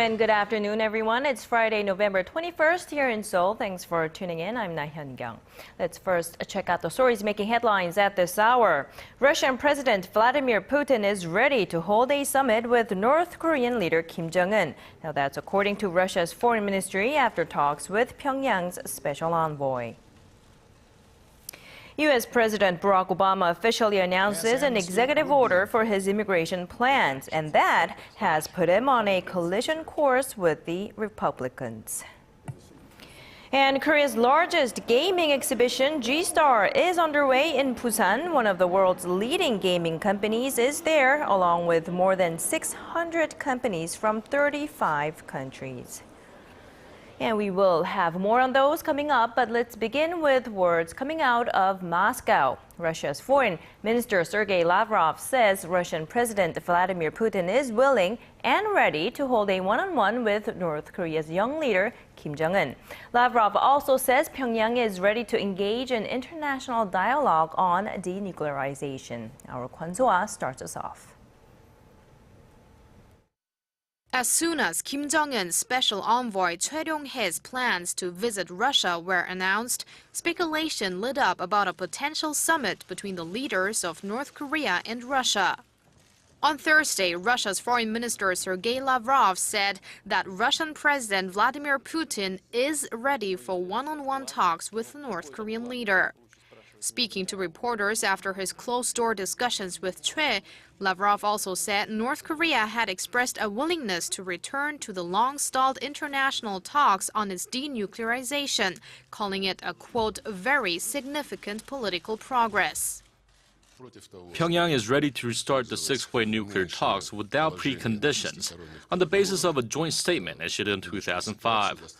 and good afternoon, everyone. It's Friday, November 21st here in Seoul. Thanks for tuning in. I'm Laah Hyun-kyung. Let's first check out the stories making headlines at this hour. Russian President Vladimir Putin is ready to hold a summit with North Korean leader Kim Jong-un. Now that's according to Russia's foreign ministry after talks with Pyongyang's special envoy. U.S. President Barack Obama officially announces an executive order for his immigration plans, and that has put him on a collision course with the Republicans. And Korea's largest gaming exhibition, G-Star, is underway in Busan. One of the world's leading gaming companies is there, along with more than 600 companies from 35 countries. And we will have more on those coming up, but let's begin with words coming out of Moscow. Russia's Foreign Minister Sergei Lavrov says Russian President Vladimir Putin is willing and ready to hold a one-on-one with North Korea's young leader, Kim Jong-un. Lavrov also says Pyongyang is ready to engage in international dialogue on denuclearization. Our Kwon So-ah starts us off. As soon as Kim Jong-un's special envoy Choi Ryong-hae's plans to visit Russia were announced, speculation lit up about a potential summit between the leaders of North Korea and Russia. On Thursday, Russia's Foreign Minister Sergei Lavrov said that Russian President Vladimir Putin is ready for one-on-one talks with the North Korean leader. Speaking to reporters after his closed-door discussions with Choi, Lavrov also said North Korea had expressed a willingness to return to the long-stalled international talks on its denuclearization, calling it a, quote, very significant political progress. Pyongyang is ready to restart the six-way nuclear talks without preconditions, on the basis of a joint statement issued in 2005.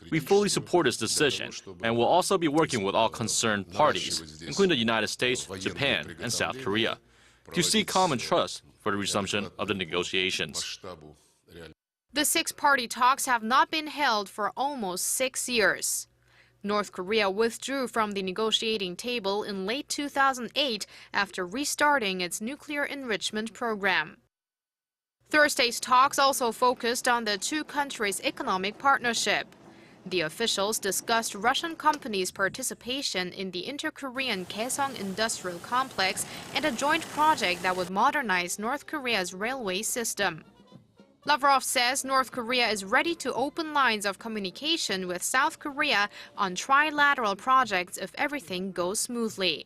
We fully support this decision, and will also be working with all concerned parties, including the United States, Japan, and South Korea, to seek common trust for the resumption of the negotiations. The six-party talks have not been held for almost 6 years. North Korea withdrew from the negotiating table in late 2008 after restarting its nuclear enrichment program. Thursday's talks also focused on the two countries' economic partnership. The officials discussed Russian companies' participation in the inter-Korean Kaesong industrial complex and a joint project that would modernize North Korea's railway system. Lavrov says North Korea is ready to open lines of communication with South Korea on trilateral projects if everything goes smoothly.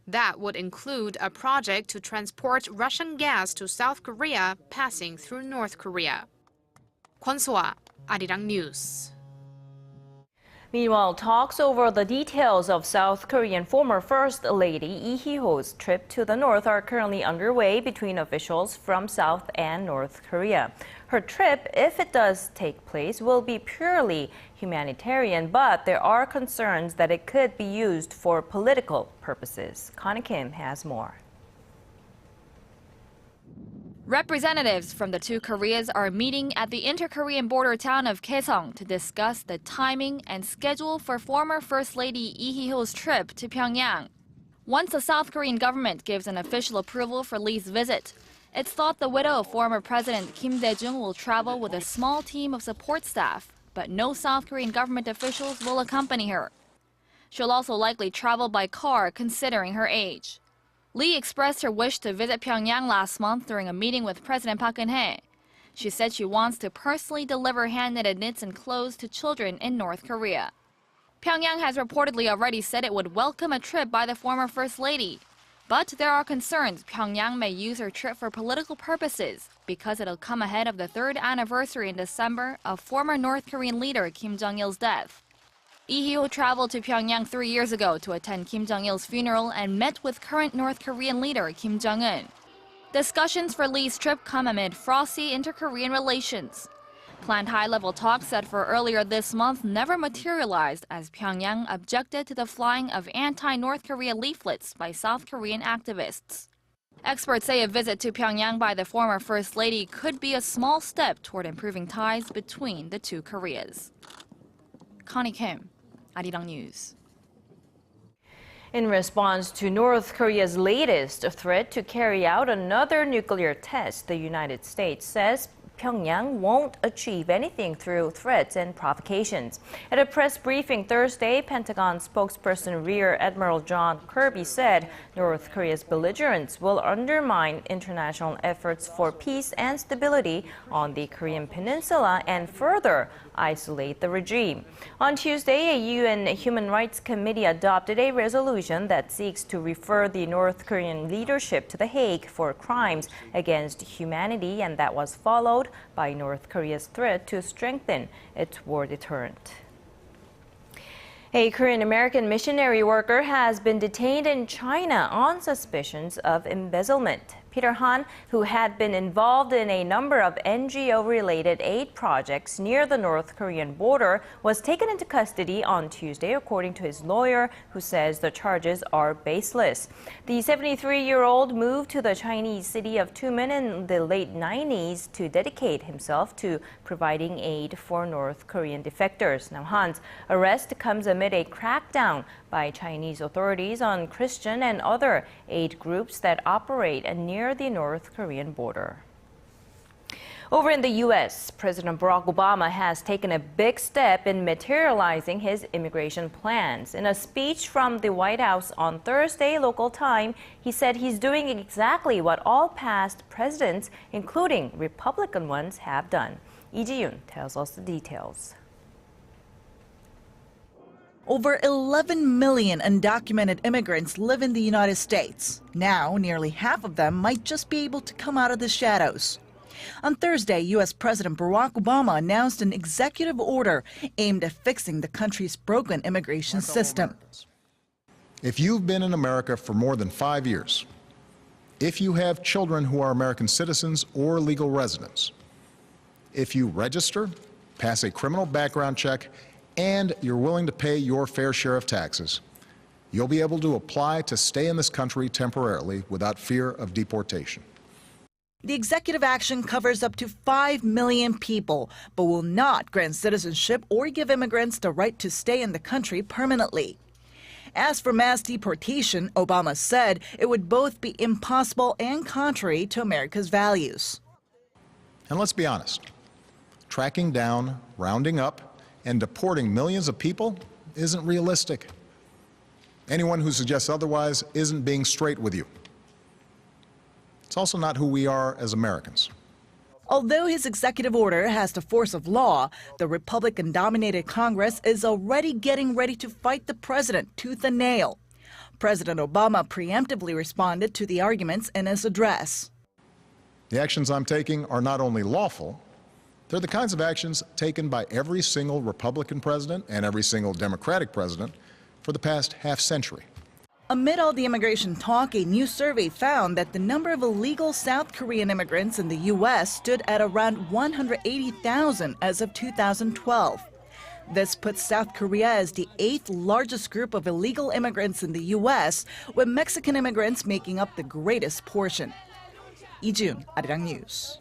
That would include a project to transport Russian gas to South Korea passing through North Korea. Kwon So-ah, ARIRANG News. Meanwhile, talks over the details of South Korean former First Lady Lee Hee-ho's trip to the north are currently underway between officials from South and North Korea. Her trip, if it does take place, will be purely humanitarian, but there are concerns that it could be used for political purposes. Connie Kim has more. Representatives from the two Koreas are meeting at the inter-Korean border town of Kaesong to discuss the timing and schedule for former First Lady Lee Hee-ho's trip to Pyongyang. Once the South Korean government gives an official approval for Lee's visit, it's thought the widow of former President Kim Dae-jung will travel with a small team of support staff, but no South Korean government officials will accompany her. She'll also likely travel by car considering her age. Lee expressed her wish to visit Pyongyang last month during a meeting with President Park Geun-hye. She said she wants to personally deliver hand-knitted knits and clothes to children in North Korea. Pyongyang has reportedly already said it would welcome a trip by the former First Lady. But there are concerns Pyongyang may use her trip for political purposes because it'll come ahead of the third anniversary in December of former North Korean leader Kim Jong-il's death. Lee Hee-ho traveled to Pyongyang 3 years ago to attend Kim Jong-il's funeral and met with current North Korean leader Kim Jong-un. Discussions for Lee's trip come amid frosty inter-Korean relations. Planned high-level talks set for earlier this month never materialized as Pyongyang objected to the flying of anti-North Korea leaflets by South Korean activists. Experts say a visit to Pyongyang by the former First Lady could be a small step toward improving ties between the two Koreas. Connie Kim, ARIRANG News. In response to North Korea's latest threat to carry out another nuclear test, the United States says Pyongyang won't achieve anything through threats and provocations. At a press briefing Thursday, Pentagon spokesperson Rear Admiral John Kirby said North Korea's belligerence will undermine international efforts for peace and stability on the Korean Peninsula and further isolate the regime. On Tuesday, a UN Human Rights Committee adopted a resolution that seeks to refer the North Korean leadership to The Hague for crimes against humanity, and that was followed by North Korea's threat to strengthen its war deterrent. A Korean-American missionary worker has been detained in China on suspicions of embezzlement. Peter Han, who had been involved in a number of NGO-related aid projects near the North Korean border, was taken into custody on Tuesday, according to his lawyer, who says the charges are baseless. The 73-year-old moved to the Chinese city of Tumen in the late 90s to dedicate himself to providing aid for North Korean defectors. Now, Han's arrest comes amid a crackdown by Chinese authorities on Christian and other aid groups that operate near the North Korean border. Over in the U.S., President Barack Obama has taken a big step in materializing his immigration plans. In a speech from the White House on Thursday local time, he said he's doing exactly what all past presidents, including Republican ones, have done. Lee Ji-yoon tells us the details. Over 11 million undocumented immigrants live in the United States. Now, nearly half of them might just be able to come out of the shadows. On Thursday, U.S. President Barack Obama announced an executive order aimed at fixing the country's broken immigration system. If you've been in America for more than 5 years, if you have children who are American citizens or legal residents, if you register, pass a criminal background check, and you're willing to pay your fair share of taxes, you'll be able to apply to stay in this country temporarily without fear of deportation. The executive action covers up to 5 million people, but will not grant citizenship or give immigrants the right to stay in the country permanently. As for mass deportation, Obama said it would both be impossible and contrary to America's values. And let's be honest, tracking down, rounding up, and deporting millions of people isn't realistic. Anyone who suggests otherwise isn't being straight with you. It's also not who we are as Americans. Although his executive order has the force of law, the Republican-dominated Congress is already getting ready to fight the president tooth and nail. President Obama preemptively responded to the arguments in his address. The actions I'm taking are not only lawful, they're the kinds of actions taken by every single Republican president and every single Democratic president for the past half-century. Amid all the immigration talk, a new survey found that the number of illegal South Korean immigrants in the U.S. stood at around 180,000 as of 2012. This puts South Korea as the 8th largest group of illegal immigrants in the U.S., with Mexican immigrants making up the greatest portion. Lee Ji-yoon, ARIRANG News.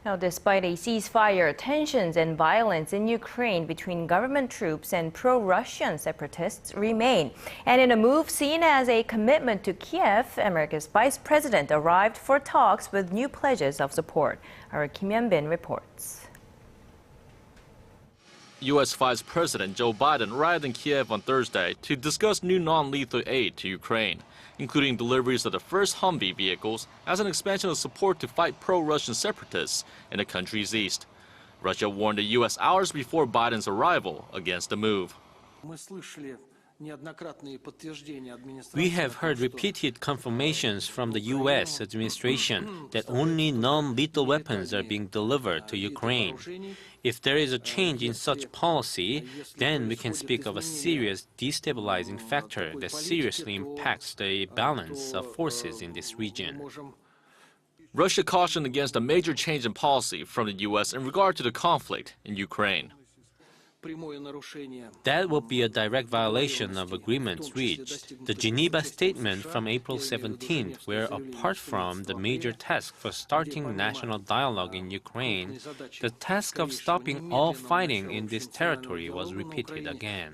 Now, despite a ceasefire, tensions and violence in Ukraine between government troops and pro-Russian separatists remain. And in a move seen as a commitment to Kiev, America's vice president arrived for talks with new pledges of support. Our Kim Hyun-bin reports. U.S. Vice President Joe Biden arrived in Kiev on Thursday to discuss new non-lethal aid to Ukraine, including deliveries of the first Humvee vehicles as an expansion of support to fight pro-Russian separatists in the country's east. Russia warned the U.S. hours before Biden's arrival against the move. We have heard repeated confirmations from the U.S. administration that only non-lethal weapons are being delivered to Ukraine. If there is a change in such policy, then we can speak of a serious destabilizing factor that seriously impacts the balance of forces in this region. Russia cautioned against a major change in policy from the U.S. in regard to the conflict in Ukraine. That would be a direct violation of agreements reached. The Geneva Statement from April 17th, where apart from the major task for starting national dialogue in Ukraine, the task of stopping all fighting in this territory was repeated again.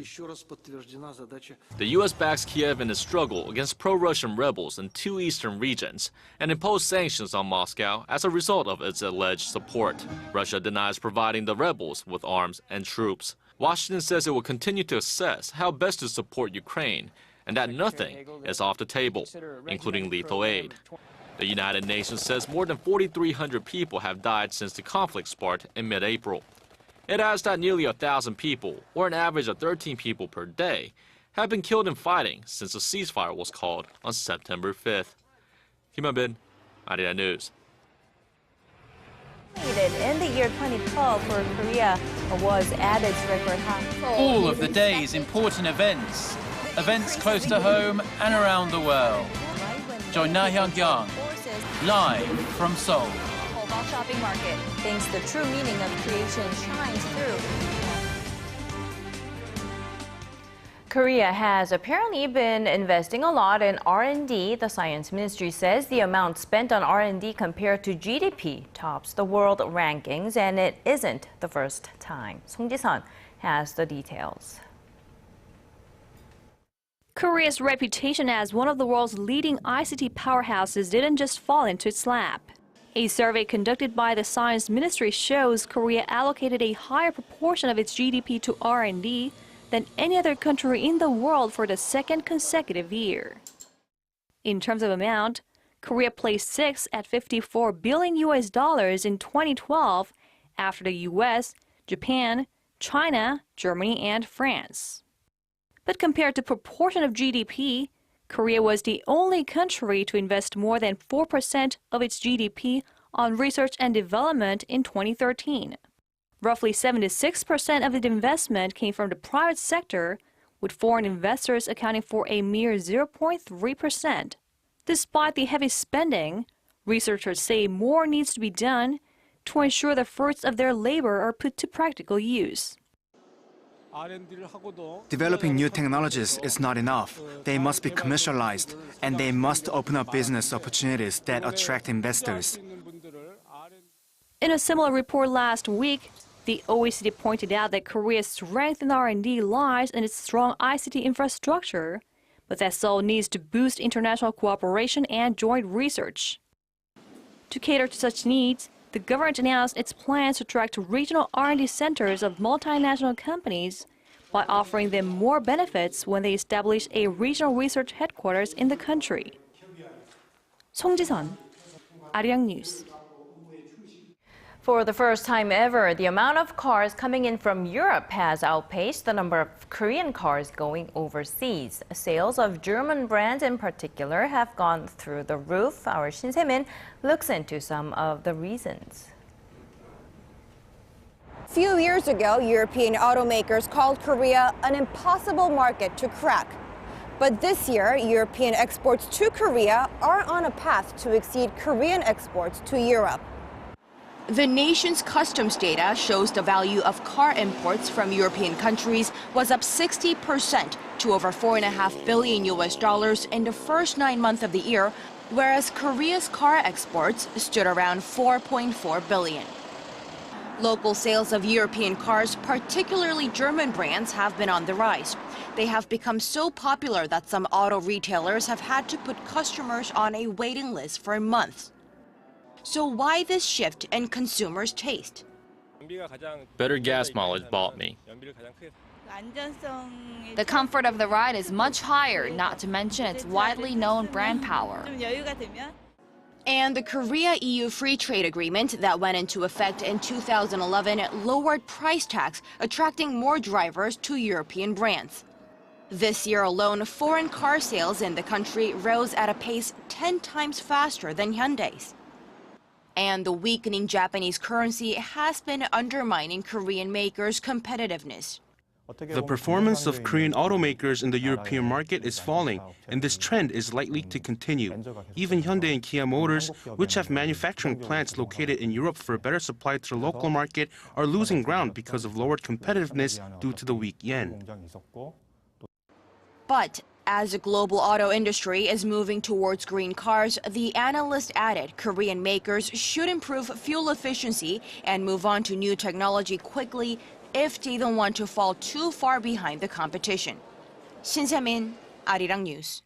The U.S. backs Kiev in its struggle against pro-Russian rebels in two eastern regions and imposed sanctions on Moscow as a result of its alleged support. Russia denies providing the rebels with arms and troops. Washington says it will continue to assess how best to support Ukraine and that nothing is off the table, including lethal aid. The United Nations says more than 4,300 people have died since the conflict sparked in mid-April. It adds that nearly 1,000 people, or an average of 13 people per day, have been killed in fighting since a ceasefire was called on September 5th. Kim Jong-un, ARIRANG News. In the year 2012 for Korea was at its record high. All of the day's important events close to home and around the world. Join Laah Hyun-kyung live from Seoul. Shopping market thinks the true meaning of creation shines through. Korea has apparently been investing a lot in R&D. The Science Ministry says the amount spent on R&D compared to GDP tops the world rankings, and it isn't the first time. Song Ji-sun has the details. Korea's reputation as one of the world's leading ICT powerhouses didn't just fall into its lap. A survey conducted by the Science Ministry shows Korea allocated a higher proportion of its GDP to R&D than any other country in the world for the second consecutive year. In terms of amount, Korea placed sixth at $54 billion in 2012 after the US, Japan, China, Germany, and France. But compared to proportion of GDP, Korea was the only country to invest more than 4% of its GDP on research and development in 2013. Roughly 76% of the investment came from the private sector, with foreign investors accounting for a mere 0.3%. Despite the heavy spending, researchers say more needs to be done to ensure the fruits of their labor are put to practical use. Developing new technologies is not enough. They must be commercialized, and they must open up business opportunities that attract investors. In a similar report last week, the OECD pointed out that Korea's strength in R&D lies in its strong ICT infrastructure, but that Seoul needs to boost international cooperation and joint research. To cater to such needs, the government announced its plans to attract regional R&D centers of multinational companies by offering them more benefits when they establish a regional research headquarters in the country. Song Ji-sun, ARIRANG News. For the first time ever, the amount of cars coming in from Europe has outpaced the number of Korean cars going overseas. Sales of German brands in particular have gone through the roof. Our Shin Se-min looks into some of the reasons. A few years ago, European automakers called Korea an impossible market to crack. But this year, European exports to Korea are on a path to exceed Korean exports to Europe. The nation's customs data shows the value of car imports from European countries was up 60% to over $4.5 billion in the first 9 months of the year, whereas Korea's car exports stood around $4.4 billion. Local sales of European cars, particularly German brands, have been on the rise. They have become so popular that some auto retailers have had to put customers on a waiting list for months. So why this shift in consumers' taste? Better gas mileage bought me. The comfort of the ride is much higher, not to mention its widely known brand power. And the Korea-EU Free Trade Agreement that went into effect in 2011 lowered price tags, attracting more drivers to European brands. This year alone, foreign car sales in the country rose at a pace 10 times faster than Hyundai's. And the weakening Japanese currency has been undermining Korean makers' competitiveness. The performance of Korean automakers in the European market is falling, and this trend is likely to continue. Even Hyundai and Kia Motors, which have manufacturing plants located in Europe for a better supply to the local market, are losing ground because of lowered competitiveness due to the weak yen. But as the global auto industry is moving towards green cars, the analyst added Korean makers should improve fuel efficiency and move on to new technology quickly if they don't want to fall too far behind the competition. Shin Se-min, ARIRANG News.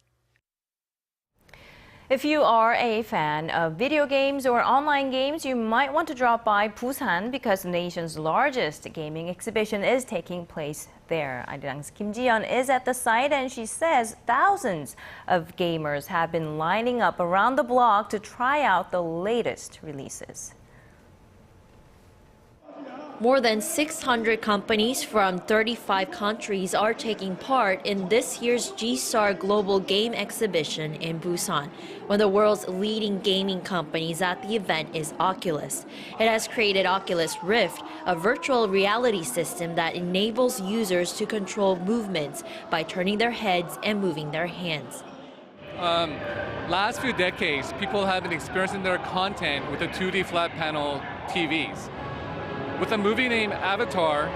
If you are a fan of video games or online games, you might want to drop by Busan because the nation's largest gaming exhibition is taking place there. ARIRANG's Kim Ji-yeon is at the site and she says thousands of gamers have been lining up around the block to try out the latest releases. More than 600 companies from 35 countries are taking part in this year's G-Star Global Game Exhibition in Busan. One of the world's leading gaming companies at the event is Oculus. It has created Oculus Rift, a virtual reality system that enables users to control movements by turning their heads and moving their hands. Last few decades, people have been experiencing their content with the 2D flat panel TVs. With a movie named Avatar,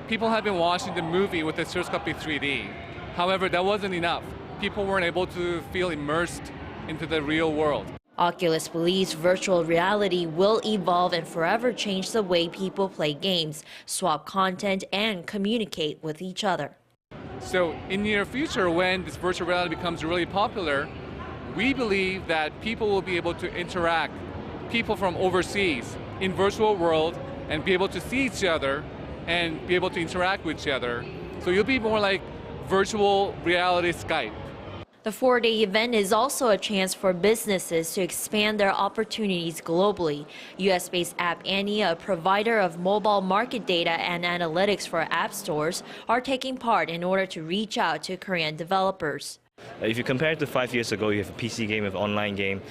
people have been watching the movie with the stereoscopic 3D. However, that wasn't enough. People weren't able to feel immersed into the real world. Oculus believes virtual reality will evolve and forever change the way people play games, swap content, and communicate with each other. So in the near future, when this virtual reality becomes really popular, we believe that people will be able to interact, people from overseas, in virtual world, and be able to see each other and be able to interact with each other. So you'll be more like virtual reality Skype. The 4-day event is also a chance for businesses to expand their opportunities globally. US-based App Annie, a provider of mobile market data and analytics for app stores, are taking part in order to reach out to Korean developers. If you compare it to 5 years ago, you have a PC game, an online game.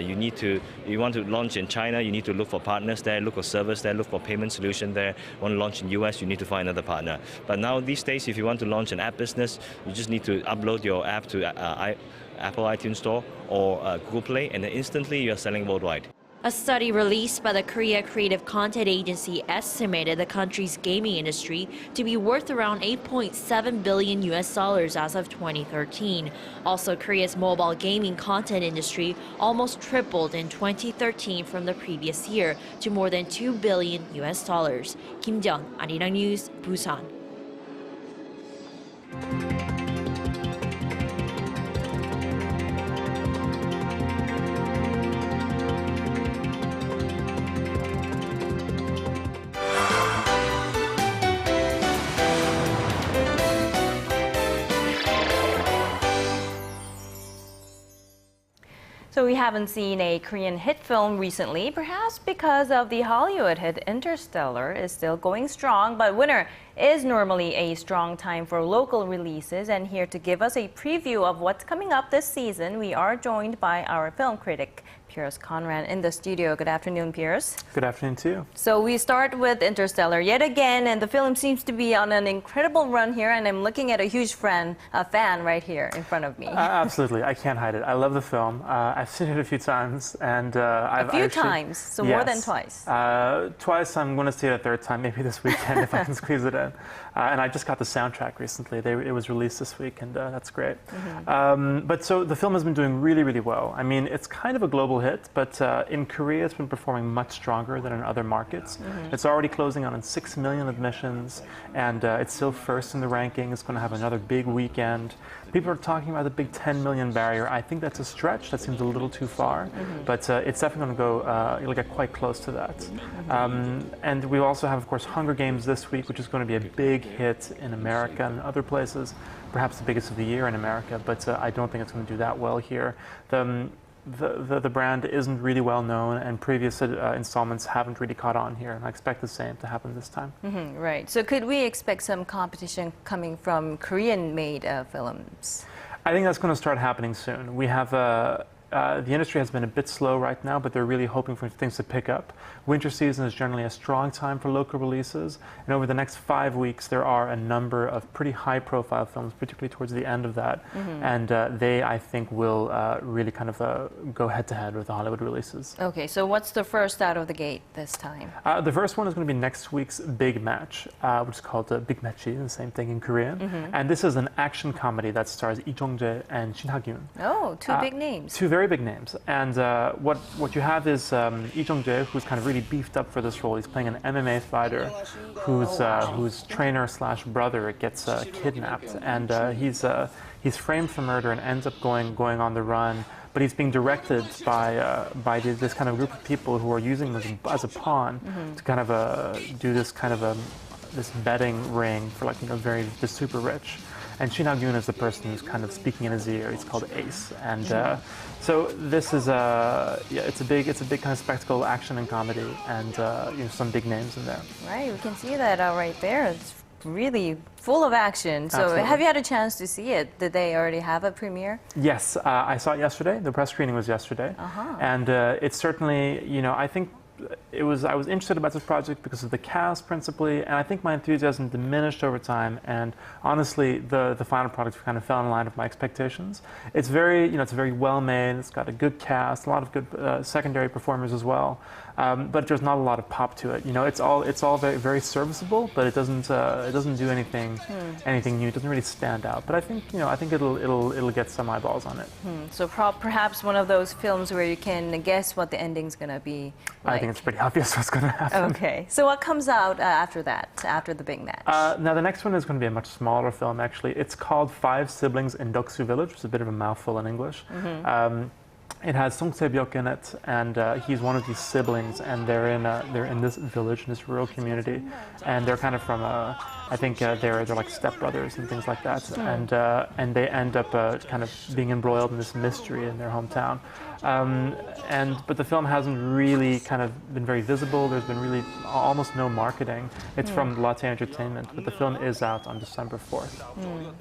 You want to launch in China, you need to look for partners there, look for servers there, look for payment solution there. Want to launch in US, you need to find another partner. But now these days, if you want to launch an app business, you just need to upload your app to Apple iTunes Store or Google Play, and then instantly you are selling worldwide. A study released by the Korea Creative Content Agency estimated the country's gaming industry to be worth around $8.7 billion as of 2013. Also, Korea's mobile gaming content industry almost tripled in 2013 from the previous year to more than $2 billion. Kim Ji-yeon, ARIRANG News, Busan. So we haven't seen a Korean hit film recently, perhaps because of the Hollywood hit Interstellar is still going strong, but winter is normally a strong time for local releases. And here to give us a preview of what's coming up this season, we are joined by our film critic, Pierce Conran, in the studio. Good afternoon, Pierce. Good afternoon to you. So we start with Interstellar yet again, and the film seems to be on an incredible run here, and I'm looking at a huge fan right here in front of me. Absolutely, I can't hide it. I love the film. I've seen it a few times, and a few times, so yes. More than twice. Twice. I'm going to see it a third time, maybe this weekend if I can squeeze it in. And I just got the soundtrack recently. It was released this week, and that's great. Mm-hmm. But so the film has been doing really, really well. I mean, it's kind of a global hit, but in Korea, it's been performing much stronger than in other markets. Mm-hmm. It's already closing on 6 million admissions, and it's still first in the ranking. It's going to have another big weekend. People are talking about the big 10 million barrier. I think that's a stretch. That seems a little too far, mm-hmm. but it's definitely going to go. It'll get quite close to that. Mm-hmm. And we also have, of course, Hunger Games this week, which is going to be a big hit in America and other places. Perhaps the biggest of the year in America, but I don't think it's going to do that well here. The brand isn't really well known, and previous installments haven't really caught on here, and I expect the same to happen this time. Mm-hmm, right. So could we expect some competition coming from Korean-made films? I think that's going to start happening soon. We have the industry has been a bit slow right now, but they're really hoping for things to pick up. Winter season is generally a strong time for local releases, and over the next 5 weeks there are a number of pretty high-profile films, particularly towards the end of that, and they, I think, will really kind of go head-to-head with the Hollywood releases. Okay, so what's the first out of the gate this time? The first one is going to be next week's Big Match, which is called Big Matchi, the same thing in Korean, and this is an action comedy that stars Lee Jong-jae and Shin Ha-gyun. Oh, two big names. Two very big names. And what you have is Lee Jong-jae, who's kind of really beefed up for this role. He's playing an MMA fighter whose trainer/brother gets kidnapped, and he's framed for murder and ends up going on the run. But he's being directed by this kind of group of people who are using him as a pawn to kind of do this kind of this betting ring for, like, the super rich. And Shin Ha-gyun is the person who's kind of speaking in his ear. He's called Ace, and so this is it's a big kind of spectacle, action and comedy, and some big names in there. Right, we can see that right there. It's really full of action. So Absolutely. have you had a chance to see it? Did they already have a premiere? Yes, I saw it yesterday. The press screening was yesterday, and it's certainly, I think. I was interested about this project because of the cast principally, and I think my enthusiasm diminished over time, and honestly the final product kind of fell in line with my expectations. It's very, it's very well made, it's got a good cast, a lot of good secondary performers as well, but there's not a lot of pop to it. It's all very, very serviceable, but it doesn't do anything new. It doesn't really stand out. But I think it'll get some eyeballs on it. So perhaps one of those films where you can guess what the ending's gonna be like. I think it's pretty obvious what's going to happen. Okay. So what comes out after that, after the Big Match? Now the next one is going to be a much smaller film, actually. It's called Five Siblings in Doksu Village, which is a bit of a mouthful in English. It has Song Se-byuk in it, and he's one of these siblings, and they're in this village, in this rural community, and they're kind of from I think they're like stepbrothers and things like that, and they end up kind of being embroiled in this mystery in their hometown. But the film hasn't really kind of been very visible. There's been really almost no marketing. It's from Laah Entertainment, but the film is out on December 4th.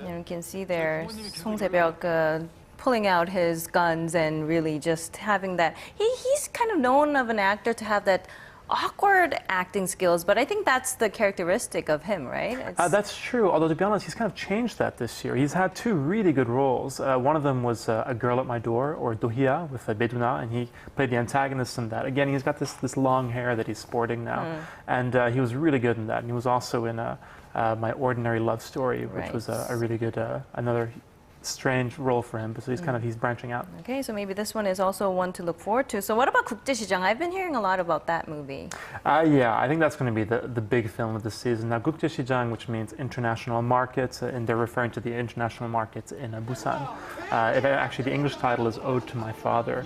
And you can see there Song Se-byuk pulling out his guns and really just having that. He's kind of known of an actor to have that awkward acting skills, but I think that's the characteristic of him, right? That's true, although to be honest, he's kind of changed that this year. He's had two really good roles. One of them was A Girl at My Door, or Dohia, with Beduna, and he played the antagonist in that. Again, he's got this long hair that he's sporting now, and he was really good in that. And he was also in My Ordinary Love Story, which was a really good, another strange role for him, but so he's branching out. Okay, so maybe this one is also one to look forward to. So what about 국제시장? I've been hearing a lot about that movie. Yeah, I think that's going to be the big film of the season. Now, 국제시장, which means international markets, and they're referring to the international markets in Busan. Actually, the English title is Ode to My Father.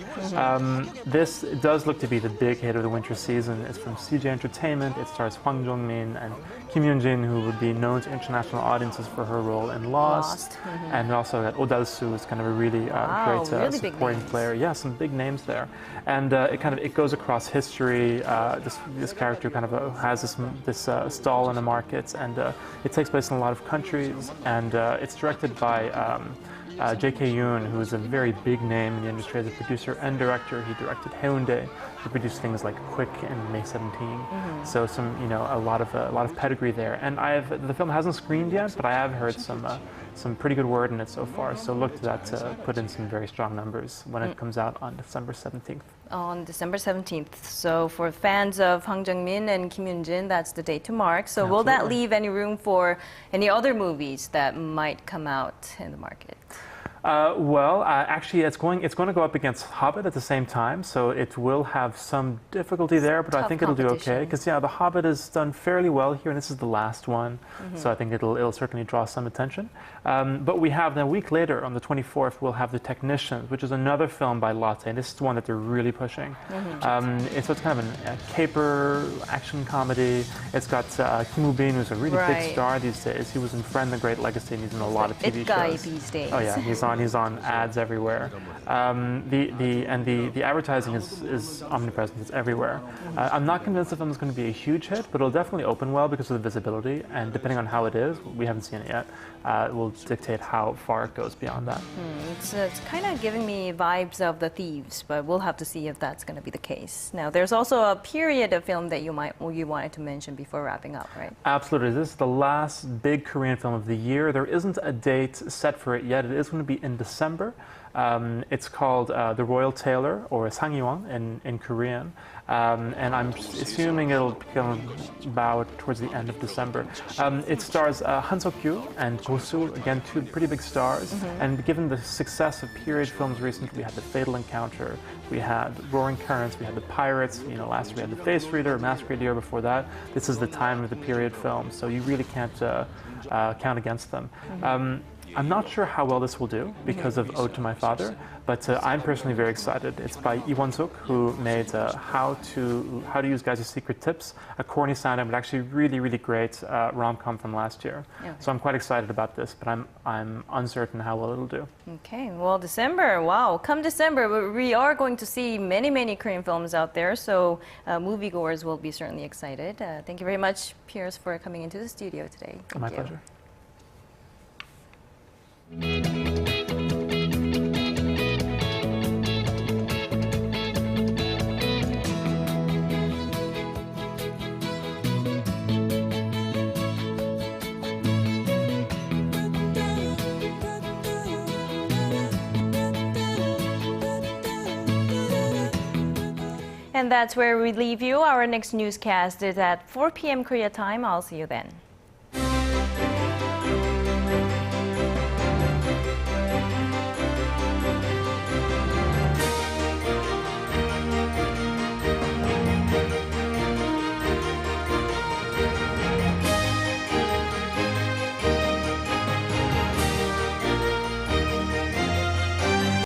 This does look to be the big hit of the winter season. It's from CJ Entertainment. It stars Hwang Jong-min and Kim Yoon-jin, who would be known to international audiences for her role in Lost. And also that Oh Dal-soo is kind of a really great supporting player. Yeah, some big names there. And it goes across history. This character kind of has this stall in the markets, and it takes place in a lot of countries. And it's directed by J.K. Yoon, who is a very big name in the industry as a producer and director. He directed Haeundae. He produced things like Quick and May 17. So some, a lot of pedigree there. And the film hasn't screened yet, but I have heard some pretty good word in it so far. So look to that to put in some very strong numbers when it comes out on December 17th. On December 17th. So for fans of Hwang Jung-min and Kim Yoon-jin, that's the date to mark. So will that leave any room for any other movies that might come out in the market? Actually, it's going to go up against Hobbit at the same time, so it will have some difficulty there, but I think it'll do okay. Because The Hobbit has done fairly well here, and this is the last one, so I think it'll certainly draw some attention. But we have, a week later, on the 24th, we'll have The Technicians, which is another film by Laah, and this is the one that they're really pushing. So it's kind of a caper action comedy. It's got Kim Woo-bin, who's a really big star these days. He was in Friend the Great Legacy, and he's in a lot of TV shows. Guy these days. Oh yeah, he's on on. He's on ads everywhere. The advertising is omnipresent. It's everywhere. I'm not convinced the film is going to be a huge hit, but it'll definitely open well because of the visibility. And depending on how it is, we haven't seen it yet. It will dictate how far it goes beyond that. It's kind of giving me vibes of The Thieves, but we'll have to see if that's going to be the case. Now, there's also a period of film that you wanted to mention before wrapping up, right? Absolutely. This is the last big Korean film of the year. There isn't a date set for it yet. It is going to be in December. It's called The Royal Tailor, or Sangyeong in Korean. And I'm assuming it'll come about towards the end of December. It stars Han Seok-kyu and Go Sul, again, two pretty big stars. And given the success of period films recently, we had The Fatal Encounter, we had Roaring Currents, we had The Pirates, last year we had The Face Reader, Masquerade the year before that. This is the time of the period films, so you really can't count against them. I'm not sure how well this will do because of Ode to My Father, but I'm personally very excited. It's by Lee Won-suk, who made How to Use Guys as Secret Tips, a corny sounding but actually really, really great rom-com from last year. Okay. So I'm quite excited about this, but I'm uncertain how well it'll do. Okay, well, December, wow. Come December, we are going to see many, many Korean films out there, so moviegoers will be certainly excited. Thank you very much, Piers, for coming into the studio today. My pleasure. And that's where we leave you. Our next newscast is at 4 p.m. Korea time. I'll see you then.